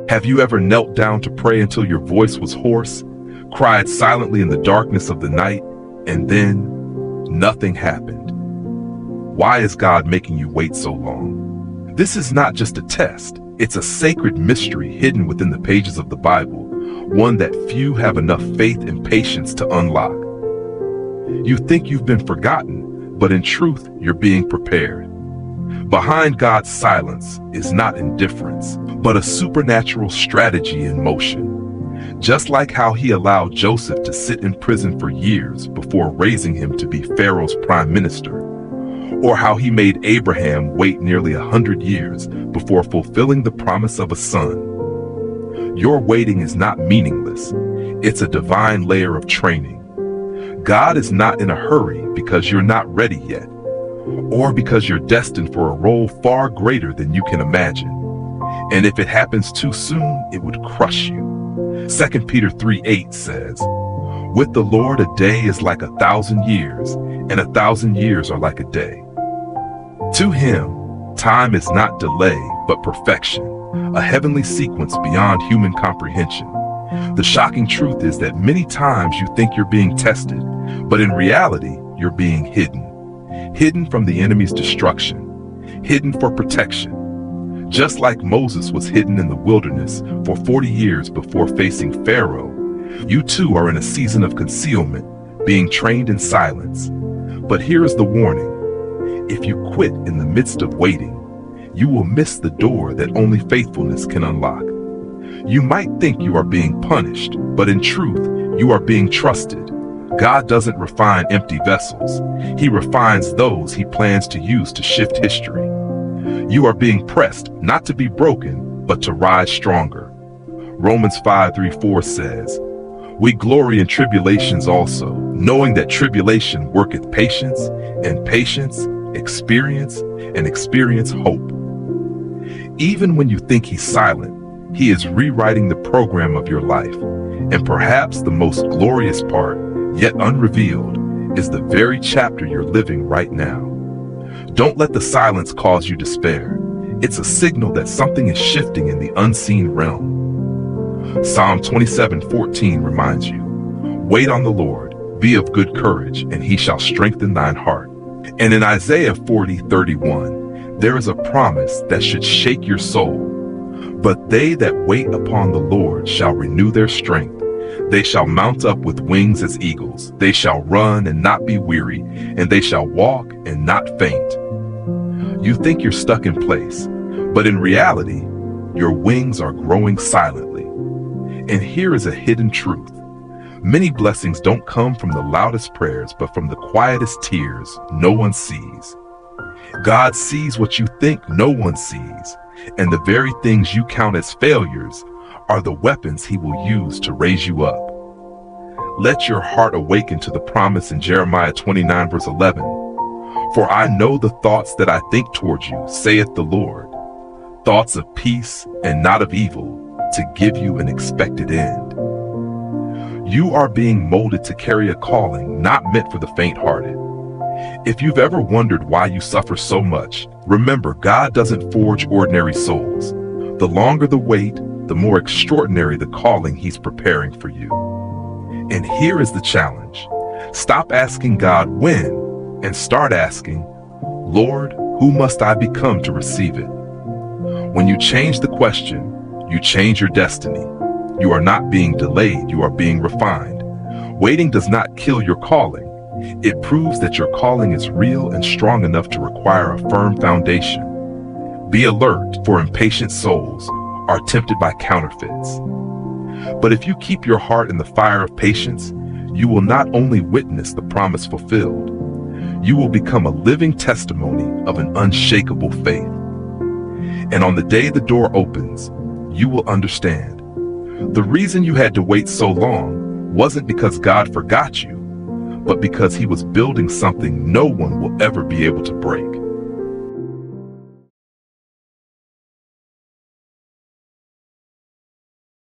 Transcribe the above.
Have you ever knelt down to pray until your voice was hoarse, cried silently in the darkness of the night, and then nothing happened? Why is God making you wait so long? This is not just a test. It's a sacred mystery hidden within the pages of the Bible, one that few have enough faith and patience to unlock. You think you've been forgotten, but in truth, you're being prepared. Behind God's silence is not indifference, but a supernatural strategy in motion. Just like how he allowed Joseph to sit in prison for years before raising him to be Pharaoh's prime minister, or how he made Abraham wait nearly 100 years before fulfilling the promise of a son. Your waiting is not meaningless. It's a divine layer of training. God is not in a hurry because you're not ready yet, or because you're destined for a role far greater than you can imagine. And if it happens too soon, it would crush you. 2 Peter 3:8 says, "With the Lord a day is like 1,000 years, and 1,000 years are like a day." To him, time is not delay, but perfection, a heavenly sequence beyond human comprehension. The shocking truth is that many times you think you're being tested, but in reality, you're being hidden. Hidden from the enemy's destruction, hidden for protection. Just like Moses was hidden in the wilderness for 40 years before facing Pharaoh, you too are in a season of concealment, being trained in silence. But here is the warning. If you quit in the midst of waiting, you will miss the door that only faithfulness can unlock. You might think you are being punished, but in truth, you are being trusted. God doesn't refine empty vessels. He refines those he plans to use to shift history. You are being pressed not to be broken, but to rise stronger. Romans 5:3-4 says, "We glory in tribulations also, knowing that tribulation worketh patience, and patience, experience, and experience hope." Even when you think he's silent, he is rewriting the program of your life. And perhaps the most glorious part, yet unrevealed, is the very chapter you're living right now. Don't let the silence cause you despair. It's a signal that something is shifting in the unseen realm. Psalm 27:14 reminds you, "Wait on the Lord, be of good courage, and he shall strengthen thine heart." And in Isaiah 40:31, there is a promise that should shake your soul. "But they that wait upon the Lord shall renew their strength. They shall mount up with wings as eagles. They shall run and not be weary, and they shall walk and not faint." You think you're stuck in place, but in reality, your wings are growing silently. And here is a hidden truth. Many blessings don't come from the loudest prayers, but from the quietest tears no one sees. God sees what you think no one sees, and the very things you count as failures are the weapons he will use to raise you up. Let your heart awaken to the promise in Jeremiah 29:11. "For I know the thoughts that I think towards you, saith the Lord, thoughts of peace and not of evil, to give you an expected end." You are being molded to carry a calling not meant for the faint-hearted. If you've ever wondered why you suffer so much, remember, God doesn't forge ordinary souls. The longer the wait, the more extraordinary the calling he's preparing for you. And here is the challenge. Stop asking God when, and start asking, "Lord, who must I become to receive it?" When you change the question, you change your destiny. You are not being delayed, you are being refined. Waiting does not kill your calling. It proves that your calling is real and strong enough to require a firm foundation. Be alert, for impatient souls are tempted by counterfeits. But if you keep your heart in the fire of patience, you will not only witness the promise fulfilled, you will become a living testimony of an unshakable faith. And on the day the door opens, you will understand. The reason you had to wait so long wasn't because God forgot you, but because he was building something no one will ever be able to break.